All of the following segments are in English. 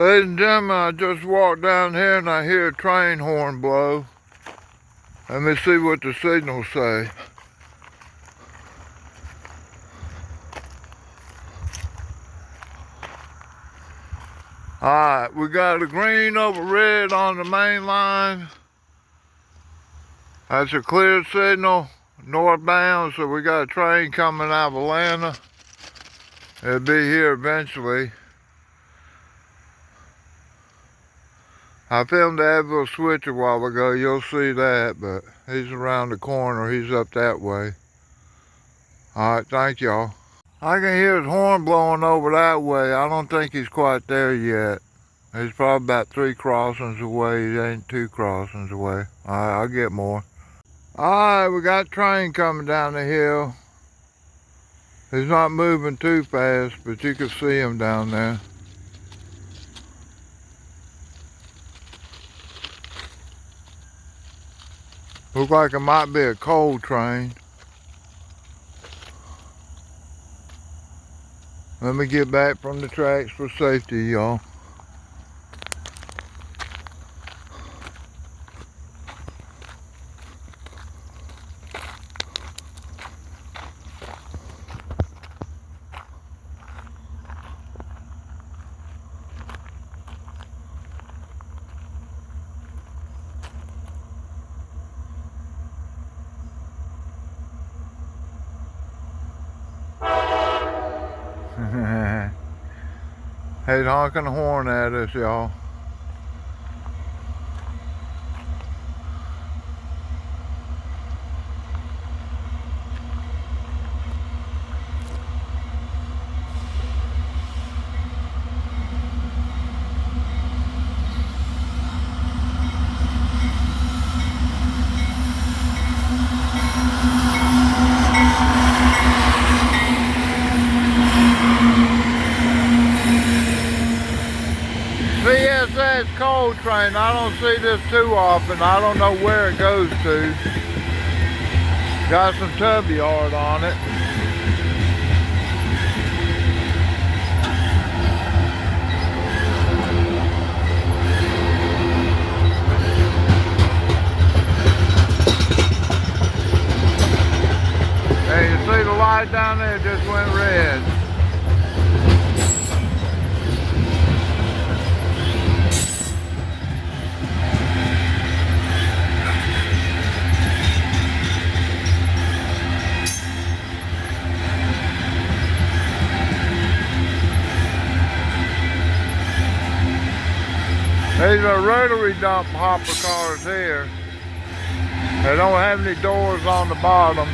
Ladies and gentlemen, I just walked down here and I hear a train horn blow. Let me see what the signals say. Alright, we got a green over red on the main line. That's a clear signal, northbound, so we got a train coming out of Atlanta. It'll be here eventually. I filmed the Abbeville switch a while ago, you'll see that, but he's around the corner, he's up that way. Alright, thank y'all. I can hear his horn blowing over that way. I don't think he's quite there yet. He's probably about 3 crossings away, he ain't 2 crossings away. Alright, I'll get more. Alright, we got a train coming down the hill. He's not moving too fast, but you can see him down there. Looks like it might be a coal train. Let me get back from the tracks for safety, y'all. He's honking the horn at us, y'all. CSX coal train, I don't see this too often. I don't know where it goes to. Got some tub yard on it. Hey, you see the light down there? It just went red. These are rotary dump hopper cars here. They don't have any doors on the bottom.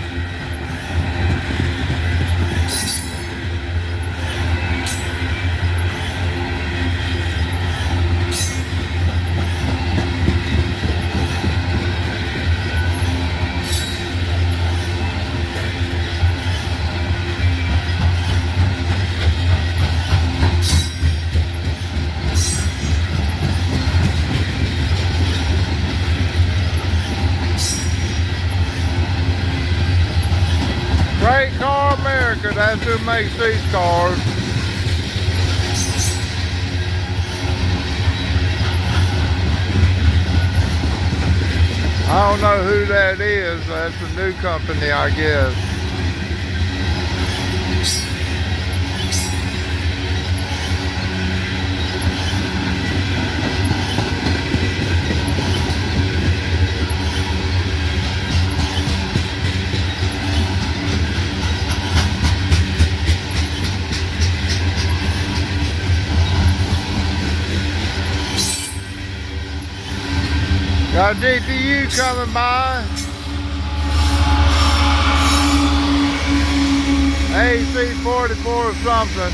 Great Car America, that's who makes these cars. I don't know who that is, that's a new company, I guess. Got a DPU coming by. AC-44 or something.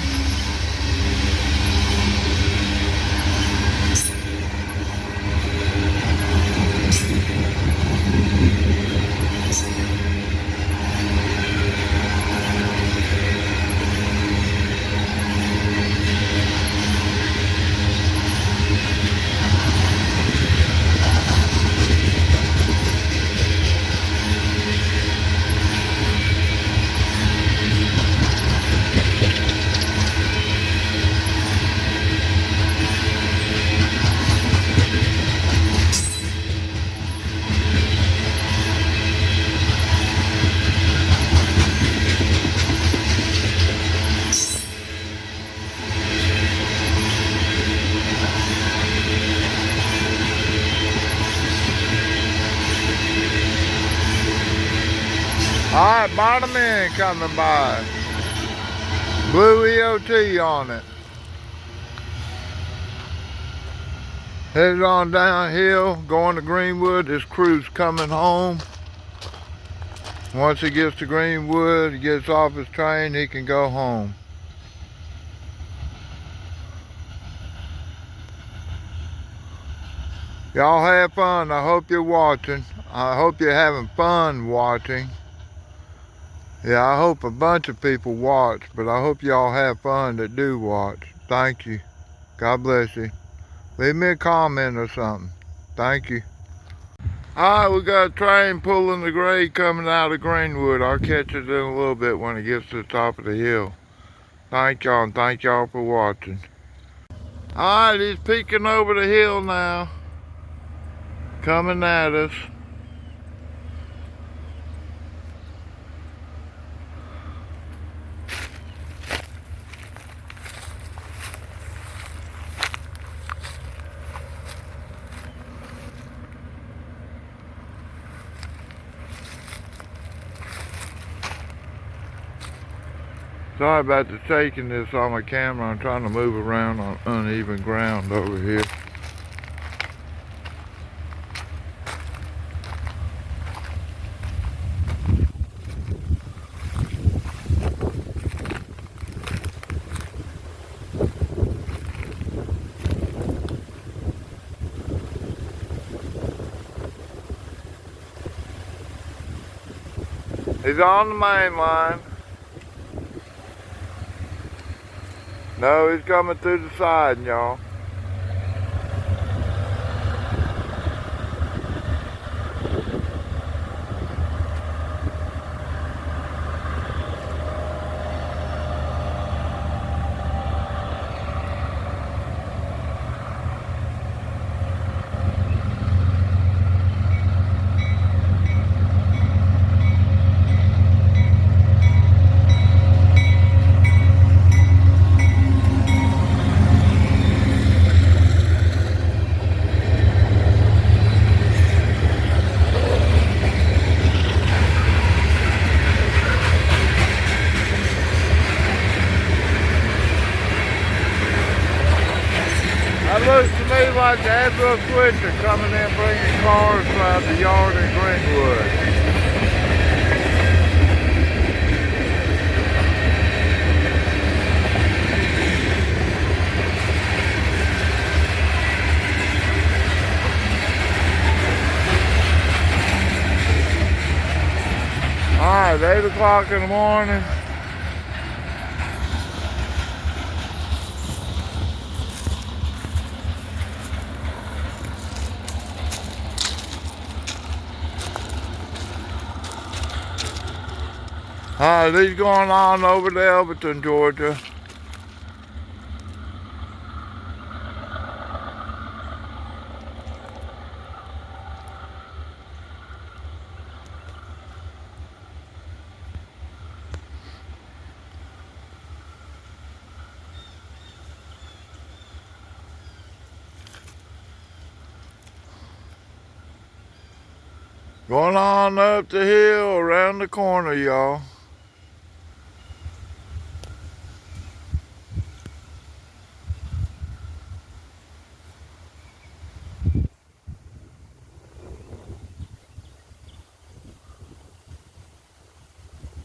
Alright, bottom end coming by. Blue EOT on it. Headed on downhill, going to Greenwood. This crew's coming home. Once he gets to Greenwood, he gets off his train, he can go home. Y'all have fun. I hope you're watching. I hope you're having fun watching. Yeah, I hope a bunch of people watch, but I hope y'all have fun that do watch. Thank you. God bless you. Leave me a comment or something. Thank you. Alright, we got a train pulling the grade coming out of Greenwood. I'll catch it in a little bit when it gets to the top of the hill. Thank y'all, and thank y'all for watching. Alright, he's peeking over the hill now. Coming at us. Sorry about the shaking this on my camera. I'm trying to move around on uneven ground over here. He's on the main line. No, he's coming through the side, y'all. That looks to me like the Abbeville switcher coming in bringing cars around the yard in Greenwood. Alright, 8 o'clock in the morning. Alright, he's going on over to Elberton, Georgia. Going on up the hill, around the corner, y'all.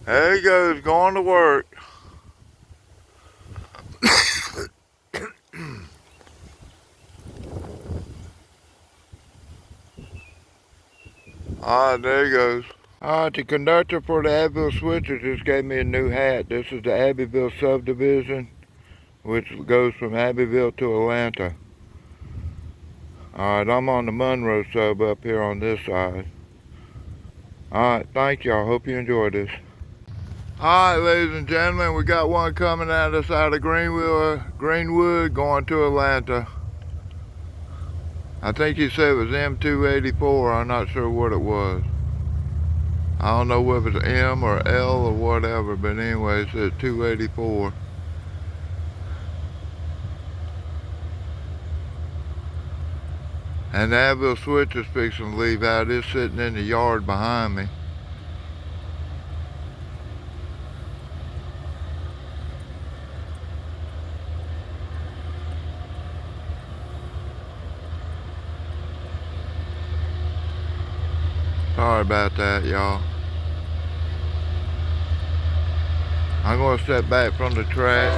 There he goes, going to work. Alright, there he goes. Alright, the conductor for the Abbeville switcher just gave me a new hat. This is the Abbeville subdivision, which goes from Abbeville to Atlanta. Alright, I'm on the Monroe sub up here on this side. Alright, thank y'all. Hope you enjoyed this. Alright, ladies and gentlemen, we got one coming at us out of Greenwood going to Atlanta. I think he said it was M284. I'm not sure what it was. I don't know whether it's M or L or whatever, but anyway, it said 284. And the Abbeville switch is fixing to leave out. It's sitting in the yard behind me. Sorry about that, y'all. I'm gonna step back from the track.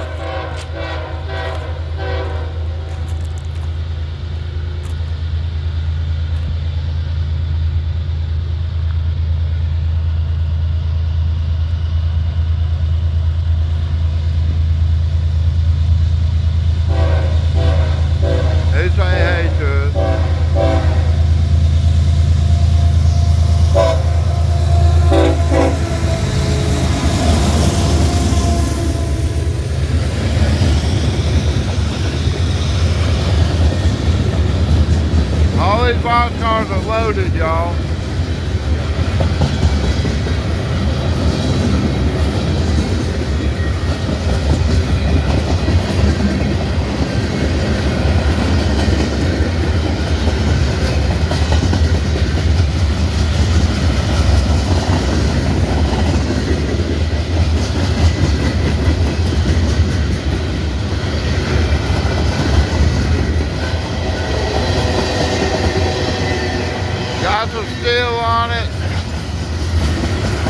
He's saying hey to us. All these boxcars are loaded, y'all. Got some steel on it.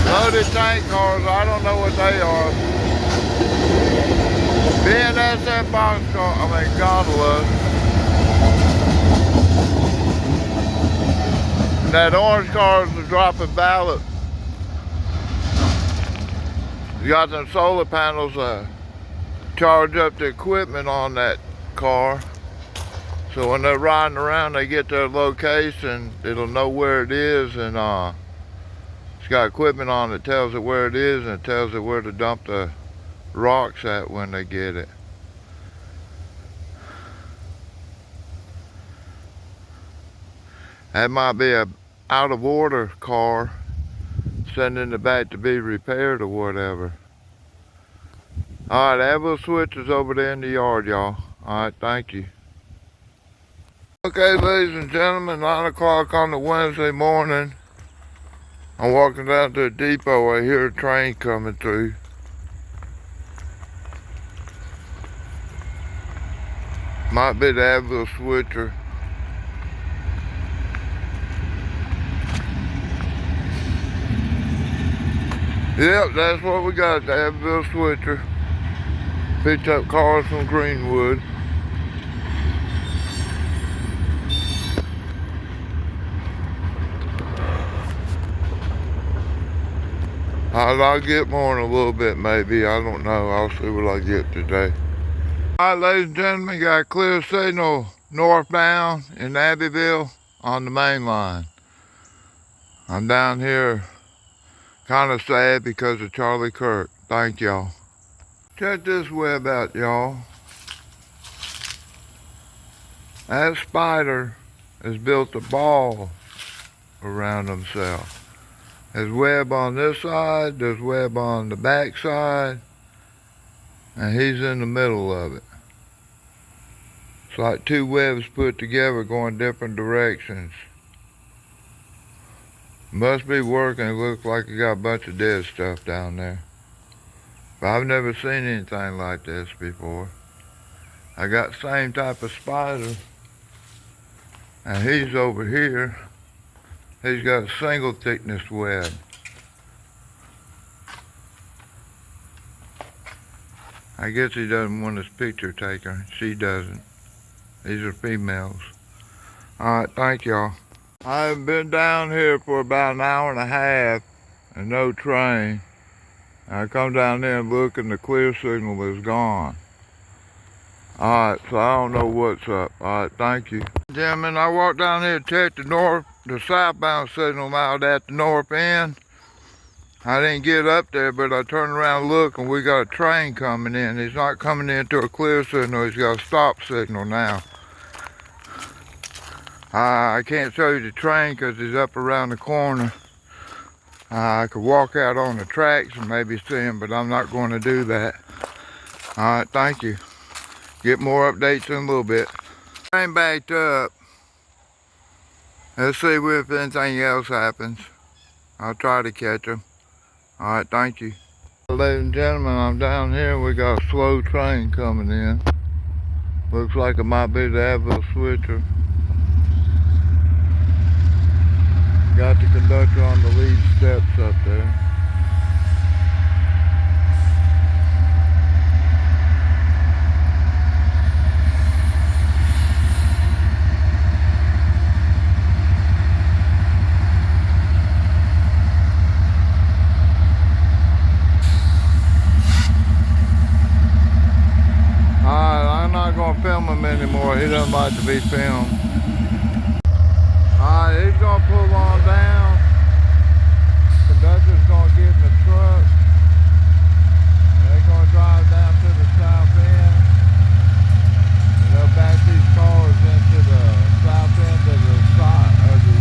Loaded tank cars, I don't know what they are. BNSF boxcar, gondolas. And that orange car is dropping ballot. You got them solar panels charge up the equipment on that car. So when they're riding around, they get their location, it'll know where it is, and it's got equipment on that tells it where it is, and it tells it where to dump the rocks at when they get it. That might be a out of order car sending it back to be repaired or whatever. All right, Abbeville switch is over there in the yard, y'all. All right, thank you. Okay, ladies and gentlemen, 9 o'clock on the Wednesday morning. I'm walking down to the depot. I hear a train coming through. Might be the Abbeville switcher. Yep, that's what we got, the Abbeville switcher. Picked up cars from Greenwood. I'll get more in a little bit, maybe. I don't know. I'll see what I get today. All right, ladies and gentlemen, got a clear signal northbound in Abbeville on the main line. I'm down here kind of sad because of Charlie Kirk. Thank y'all. Check this web out, y'all. That spider has built a ball around himself. There's web on this side, there's web on the back side, and he's in the middle of it. It's like two webs put together going different directions. Must be working. It looks like it got a bunch of dead stuff down there. But I've never seen anything like this before. I got the same type of spider, and he's over here. He's got a single thickness web. I guess he doesn't want his picture taken. She doesn't. These are females. All right, thank y'all. I've been down here for about an hour and a half and no train. I come down there and look and the clear signal is gone. All right, so I don't know what's up. All right, thank you. Gentlemen, I walked down here to check the southbound signal out at the north end. I didn't get up there, but I turned around and looked, and we got a train coming in. He's not coming into a clear signal, he's got a stop signal now. I can't show you the train because he's up around the corner. I could walk out on the tracks and maybe see him, but I'm not going to do that. All right, thank you. Get more updates in a little bit. Train backed up. Let's see if anything else happens. I'll try to catch him. All right, thank you. Ladies and gentlemen, I'm down here. We got a slow train coming in. Looks like it might be the Abbeville switcher. got the conductor on the lead steps up there. Alright, I'm not going to film him anymore. He doesn't like to be filmed. Alright, he's going to pull on down. Conductor's going to get in the truck. And they're going to drive down to the south end. And they'll back these cars into the south end of the side of the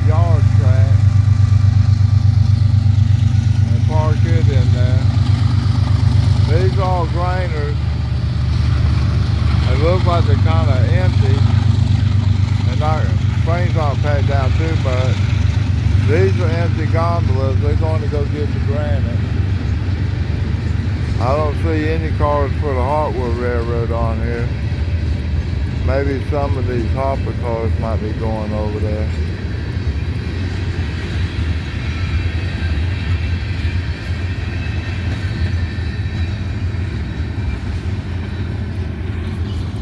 yard track. And park it in there. These are all grainers. They look like they're kind of empty. And our springs aren't packed down too much. These are empty gondolas. They're going to go get the granite. I don't see any cars for the Heartwood Railroad on here. Maybe some of these hopper cars might be going over there.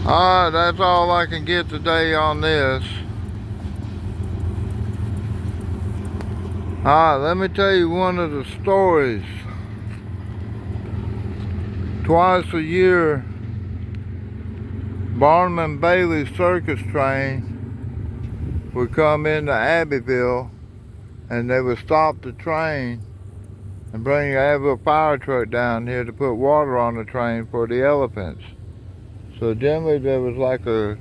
Alright, that's all I can get today on this. Alright, let me tell you one of the stories. Twice a year, Barnum and Bailey circus train would come into Abbeville, and they would stop the train and bring the Abbeville fire truck down here to put water on the train for the elephants. So generally there was like a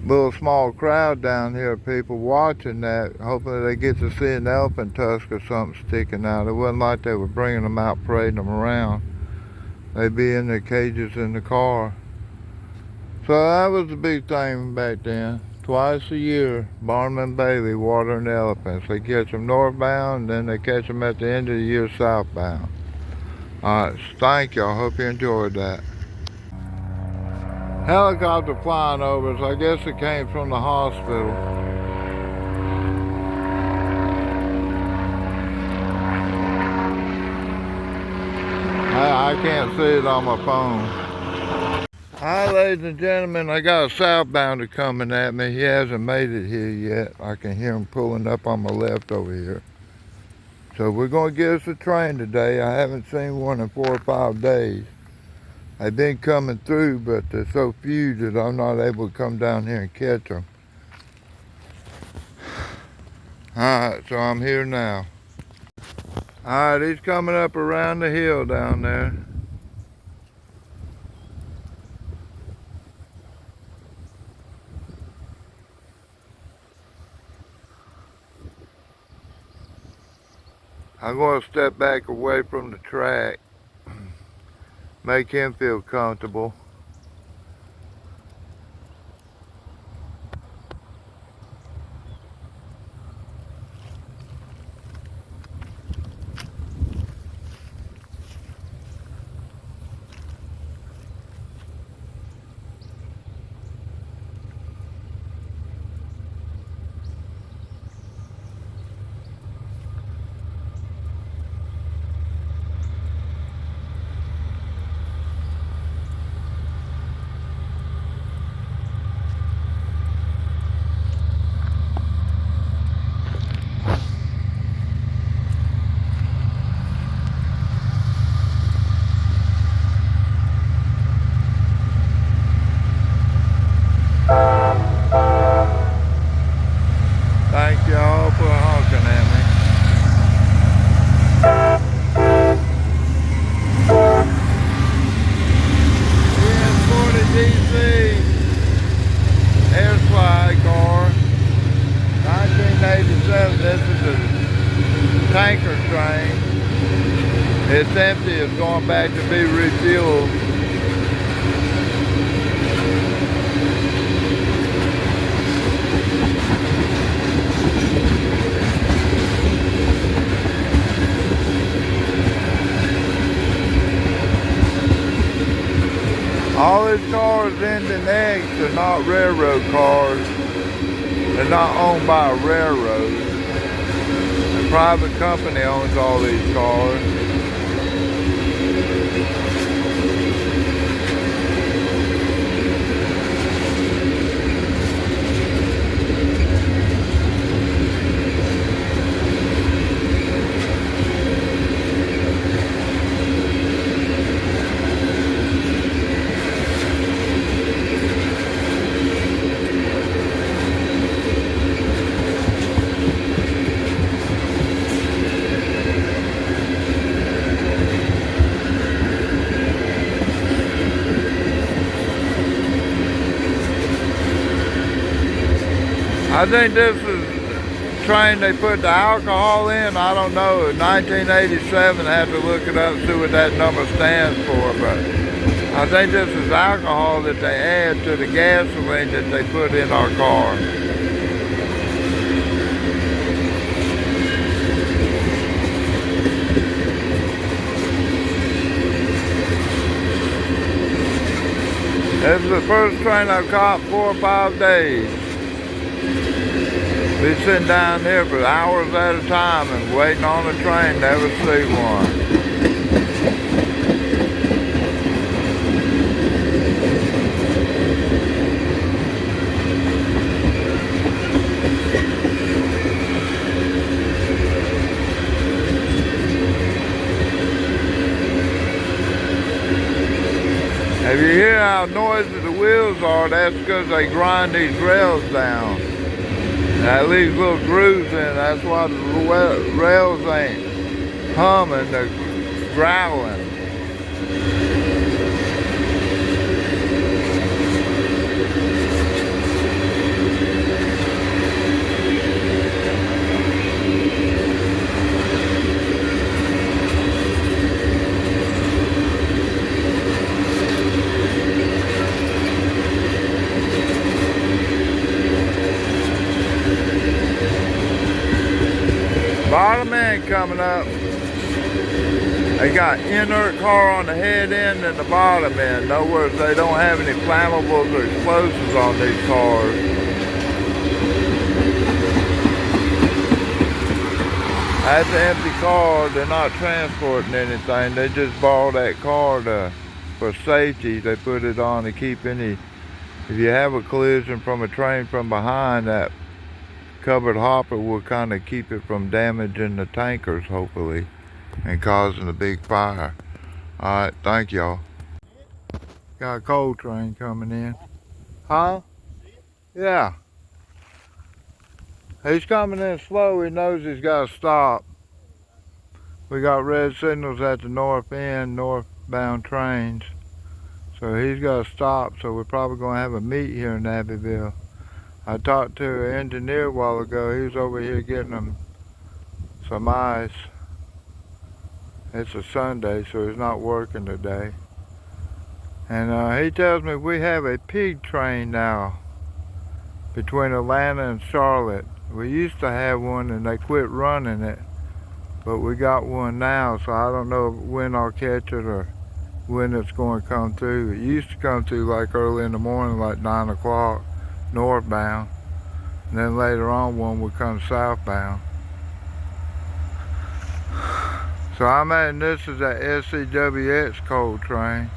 little small crowd down here of people watching that, hoping they get to see an elephant tusk or something sticking out. It wasn't like they were bringing them out, parading them around. They'd be in their cages in the car. So that was the big thing back then. Twice a year, Barnum and Bailey watering the elephants. They catch them northbound, and then they catch them at the end of the year southbound. Alright, thank y'all. Hope you enjoyed that. Helicopter flying over us. I guess it came from the hospital. I can't see it on my phone. Hi, ladies and gentlemen. I got a southbounder coming at me. He hasn't made it here yet. I can hear him pulling up on my left over here. So we're going to get us a train today. I haven't seen one in 4 or 5 days. They've been coming through, but there's so few that I'm not able to come down here and catch them. Alright, so I'm here now. Alright, he's coming up around the hill down there. I'm going to step back away from the track. Make him feel comfortable. Thank y'all for honking at me. DC air slide car, 1987. This is a tanker train. It's empty. It's going back to be refueled. All these cars end in X are not railroad cars. They're not owned by a railroad. A private company owns all these cars. I think this is the train they put the alcohol in. I don't know. 1987, I have to look it up, see what that number stands for. But I think this is alcohol that they add to the gasoline that they put in our car. This is the first train I've caught in 4 or 5 days. Be sitting down there for hours at a time and waiting on a train, never see one. If you hear how noisy the wheels are, that's because they grind these rails down. That leaves little grooves in. That's why the rails ain't humming, they're growling. Bottom end coming up. They got inert car on the head end and the bottom end. In other words, they don't have any flammables or explosives on these cars. That's an empty car. They're not transporting anything. They just bought that car for safety. They put it on to keep any, if you have a collision from a train from behind, that covered hopper will kind of keep it from damaging the tankers, hopefully, and causing a big fire. Alright, thank y'all. Got a coal train coming in. Huh? Yeah. He's coming in slow. He knows he's got to stop. We got red signals at the north end, northbound trains. So he's got to stop, so we're probably going to have a meet here in Abbeville. I talked to an engineer a while ago. He was over here getting them some ice. It's a Sunday, so he's not working today. And he tells me we have a pig train now between Atlanta and Charlotte. We used to have one and they quit running it, but we got one now, so I don't know when I'll catch it or when it's going to come through. It used to come through like early in the morning, like 9 o'clock. Northbound, and then later on one would come southbound. So I imagine this is that SCWX coal train.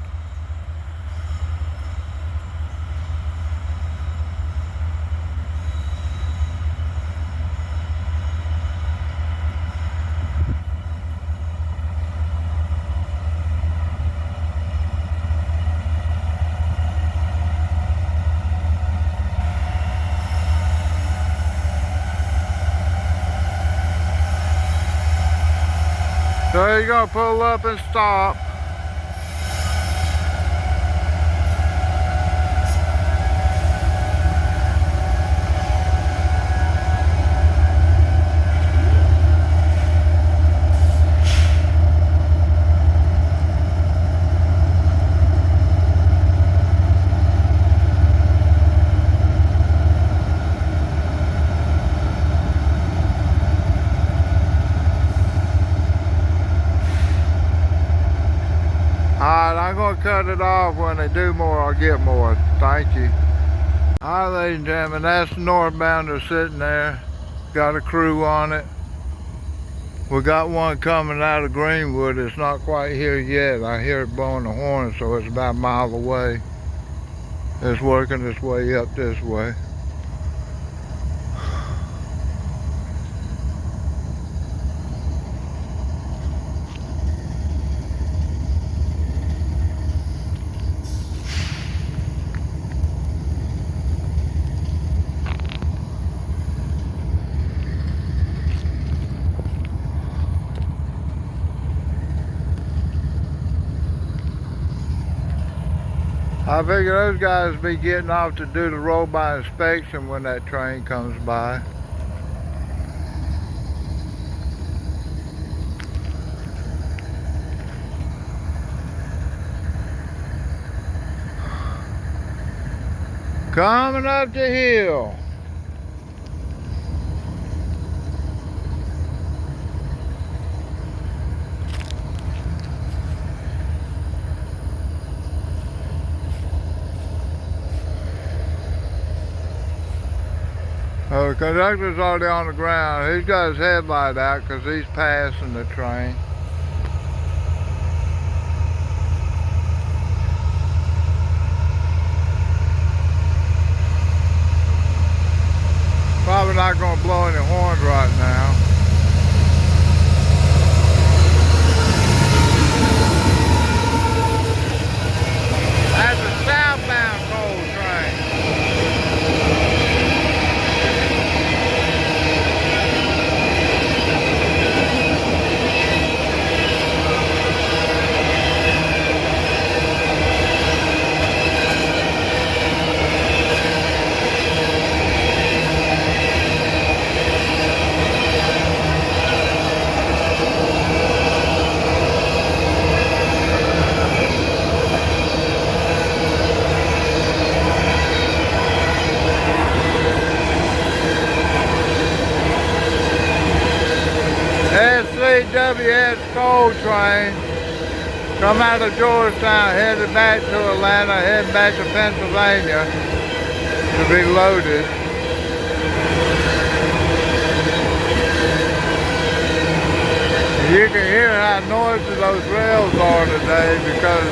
So he's gonna pull up and stop. Alright, I'm going to cut it off. When they do more, I'll get more. Thank you. Alright, ladies and gentlemen, that's the northbounder sitting there. Got a crew on it. We got one coming out of Greenwood. It's not quite here yet. I hear it blowing the horn, so it's about a mile away. It's working its way up this way. I figure those guys will be getting off to do the roll-by inspection when that train comes by. Coming up the hill. Oh, the conductor's already on the ground. He's got his headlight out because he's passing the train. Probably not going to blow any horns right now. That's a southbound coal train. SCWS coal train come out of Georgetown, headed back to Atlanta, heading back to Pennsylvania to be loaded. You can hear how noisy those rails are today because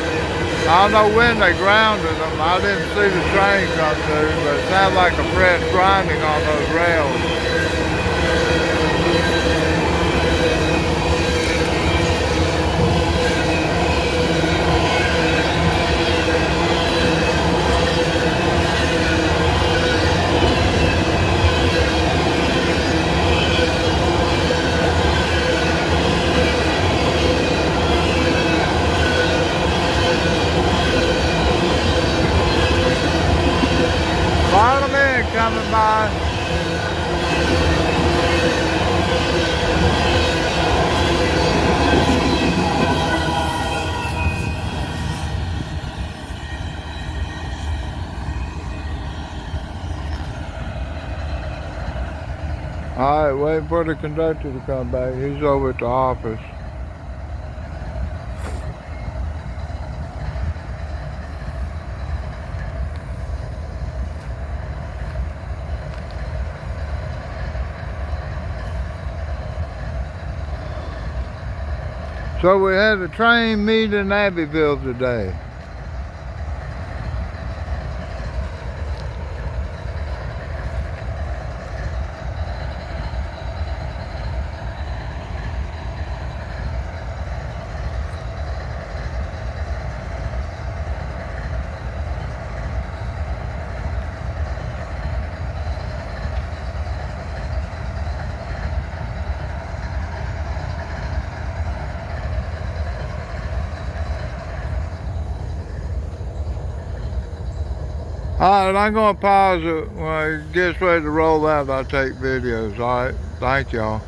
I don't know when they grounded them. I didn't see the train come through, but it sounds like a press grinding on those rails. Coming by. All right, waiting for the conductor to come back. He's over at the office. So we had a train meet in Abbeville today. Alright, I'm going to pause it. When it gets ready to roll out, I'll take videos. Alright, thank y'all.